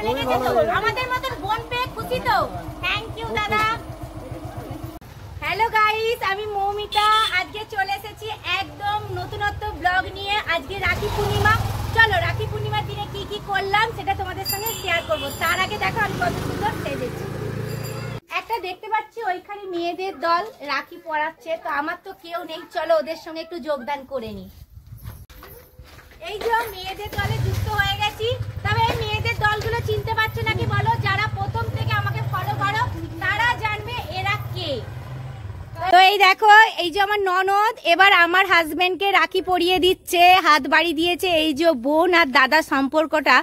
ভালো লেগেছে তো? আমাদের মতন বোন পেয়ে খুশি তো? থ্যাংক ইউ দাদা। হ্যালো গাইস, আমি মৌমিতা। আজকে চলে এসেছি একদম নতুনত্ব ব্লগ নিয়ে। আজকে রাখি পূর্ণিমা। চলো রাখি পূর্ণিমার দিনে কি কি করলাম সেটা তোমাদের সঙ্গে শেয়ার করব। তার আগে দেখো আমি কত সুন্দর সেজেছি। একটা দেখতে পাচ্ছি ওইখানে মেয়েদের দল রাখি পরাচ্ছে, তো আমার তো কেউ নেই, চলো ওদের সঙ্গে একটু যোগদান করে নি। এই যে মেয়েদের দলে যুক্ত হয়ে গেছি। তবে এই মেয়েদের দলগুলো চিনতে পারছো নাকি বলো? যারা প্রথম থেকে আমাকে ফলো করো তারা জানবে এরা কে। তো এই দেখো, এই যে আমার ননদ এবার আমার হাজবেন্ডকে রাখি পরিয়ে দিচ্ছে, হাত বাড়ি দিয়েছে। এই যে বোন আর দাদা সম্পর্কটা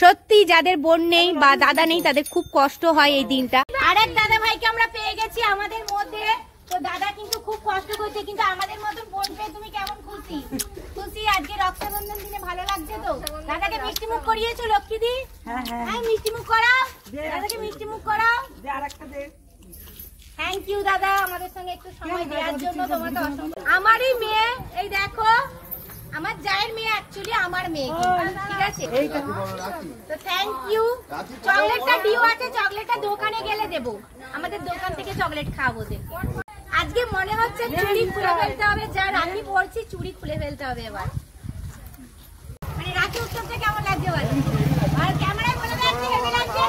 সত্যি, যাদের বোন নেই বা দাদা নেই তাদের খুব কষ্ট হয় এই দিনটা। আরেক দাদা ভাইকে আমরা পেয়ে গেছি আমাদের মধ্যে। তো দাদা কিন্তু খুব কষ্ট করছে, কিন্তু আমাদের মতন বোন পেয়ে তুমি কেমন খুশি? খুশি? আজকে রক্ষাবন্ধন দিনে ভালো লাগছে তো? দাদাকে মিষ্টি মুখ করিয়েছো লক্ষ্মী দি? হ্যাঁ, মিষ্টি মুখ করাও, দাদাকে মিষ্টি মুখ করাও। থ্যাংক ইউ দাদা আমাদের সঙ্গে একটু সময় দেওয়ার জন্য। তোমাকে অসংখ্য। আমারই মেয়ে, এই দেখো আমার জায়ের মেয়ে, অ্যাকচুয়ালি আমার মেয়ে, ঠিক আছে? তো থ্যাংক ইউ। চকলেটটা ডিও আছে, চকলেটটা দোকানে গেলে দেবো, আমাদের দোকান থেকে চকলেট খাওয়াবো। আজকে মনে হচ্ছে চুড়ি খুলে ফেলতে হবে, যা রাখি পরছি চুড়ি খুলে ফেলতে হবে এবার। মানে রাখি উৎসবটা কেমন লাগছে বলো? আর ক্যামেরায় বলে যাচ্ছে কেমন লাগছে?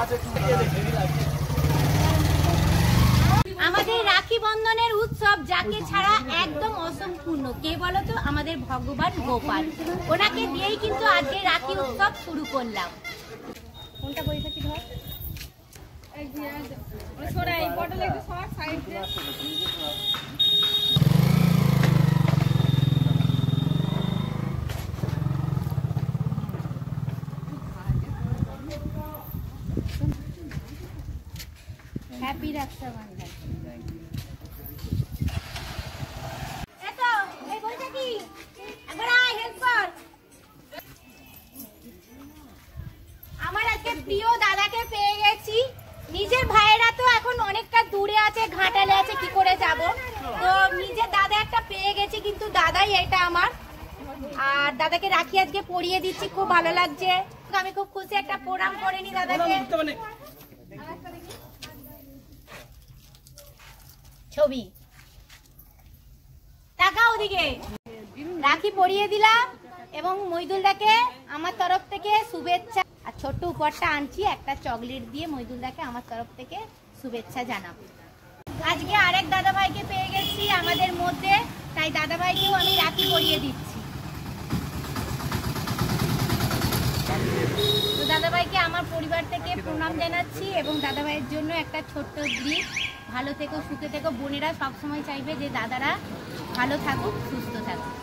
আমাদের রাখি বন্ধনের উৎসব যাকে ছাড়া একদম অসম্পূর্ণ, কে বলো তো? আমাদের ভগবান গোপাল। ওনাকে দিয়েই কিন্তু আজকে রাখি উৎসব শুরু করলাম। কোনটা বৈশাখী ধর হ্যাপি রক্ষাবন্ধন। আমার আজকে প্রিয় দাদাকে পেয়ে গেছি। নিজের ভাইয়েরা তো এখন অনেকটা দূরে আছে, ঘাটালে আছে, কি করে যাব? তো নিজের দাদা একটা পেয়ে গেছি, কিন্তু দাদাই এটা আমার। আর দাদাকে রাখি আজকে পরিয়ে দিচ্ছি, খুব ভালো লাগছে। আমি খুব খুশি, একটা প্রণাম করে নি দাদাকে। ছবি টাকা ওদিকে রাখি পরিয়ে দিলাম, এবং মইদুলদাকে আমার তরফ থেকে শুভেচ্ছা। আর ছোট্ট উপহারটা আনছি, একটা চকলেট দিয়ে মইদুলদাকে আমার তরফ থেকে শুভেচ্ছা জানাবো। আজকে আরেক দাদা ভাইকে পেয়ে গেছি আমাদের মধ্যে, তাই দাদা ভাইকেও আমি রাখি পরিয়ে দিচ্ছি। তো দাদা ভাইকে আমার পরিবার থেকে প্রণাম জানাচ্ছি, এবং দাদা ভাইয়ের জন্য একটা ছোট্ট গিফট। ভালো থেকো, সুখে থেকো। বোনেরা সবসময় চাইবে যে দাদারা ভালো থাকুক, সুস্থ থাকুক।